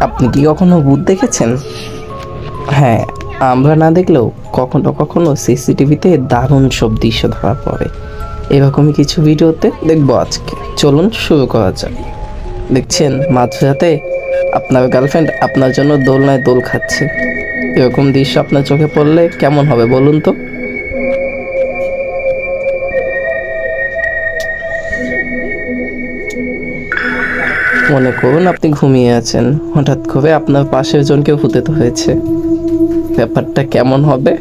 আপনি কি কখনো ভূত দেখেছেন? হ্যাঁ, আমরা না দেখলেও কখনো কখনো সিসিটিভিতে দারুণ সব দৃশ্য ধরা পড়ে। এরকমই কিছু ভিডিওতে দেখবো আজকে। চলুন শুরু করা যাক। দেখছেন মাঝরাতে আপনার গার্লফ্রেন্ড আপনার জন্য দোলনায় দোল খাচ্ছে। এরকম দৃশ্য আপনার চোখে পড়লে কেমন হবে বলুন তো? মনে করুন আপনি ঘুমিয়ে আছেন, হঠাৎ করে আপনার পাশের জনকে ভূতে হয়েছে। ব্যাপারটা কেমন হবে?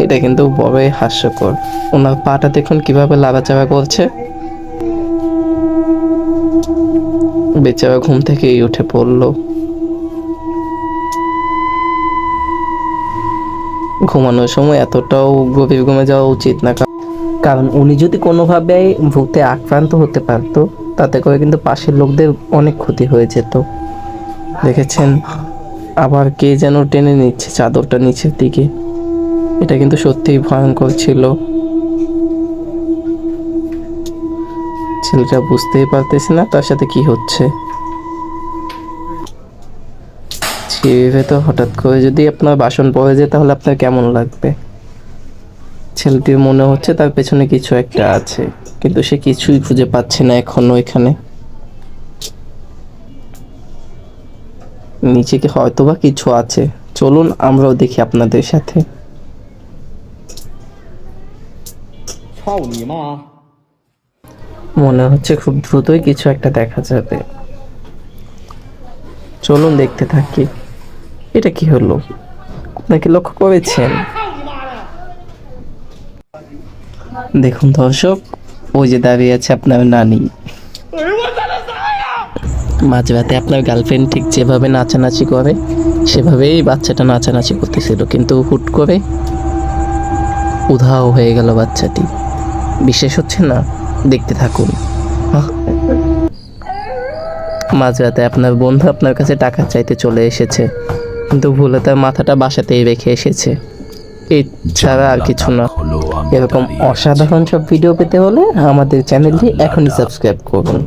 এটা কিন্তু বড়ই হাস্যকর। ওনার পাটা দেখুন কিভাবে লাড়াচাড়া করছে। বেচারা ঘুম থেকেই উঠে পড়লো। ঘুমানোর সময় এতটাও গভীর ঘুমে যাওয়া উচিত না, কারণ উনি যদি কোনোভাবে ভূতে আক্রান্ত হতে পারতো, তাতে করে কিন্তু পাশের লোকদের অনেক ক্ষতি হয়ে যেত। দেখেছেন, আবার কে যেন টেনে নিচ্ছে চাদরটা নিচের দিকে। এটা কিন্তু সত্যিই ভয়ঙ্কর ছিল। ছেলেটা বুঝতেই পারতেছে না তার সাথে কি হচ্ছে। ছিঁড়ে ভেতর হঠাৎ করে যদি আপনার বাসন পড়ে যায় তাহলে আপনার কেমন লাগবে? ছেলেটির মনে হচ্ছে তার পেছনে কিছু একটা আছে, কিন্তু সে কিছুই খুঁজে পাচ্ছে না এখনো এখানে। নিচে কি হয়তোবা কিছু আছে, চলুন আমরাও দেখি আপনাদের সাথে। মনে হচ্ছে খুব দ্রুতই কিছু একটা দেখা যাবে। চলুন দেখতে থাকি। এটা কি হলো, নাকি লক্ষ্য করেছেন? দেখুন দর্শক, ওই যে দাঁড়িয়ে আছে আপনার নানি। মাঝরাতে আপনার গার্লফ্রেন্ড ঠিক যেভাবে নাচানাচি করে সেভাবেই বাচ্চাটা নাচানাচি করতেছিল, কিন্তু হুট করে উধাও হয়ে গেল বাচ্চাটি। বিশেষ হচ্ছে না, দেখতে থাকুন। মাঝরাতে আপনার বন্ধু আপনার কাছে টাকা চাইতে চলে এসেছে, কিন্তু ভুলে তার মাথাটা বাসাতেই রেখে এসেছে। এছাড়া আর কিছু না। এরকম অসাধারণ সব ভিডিও পেতে হলে আমাদের চ্যানেলটি এখনই সাবস্ক্রাইব করুন।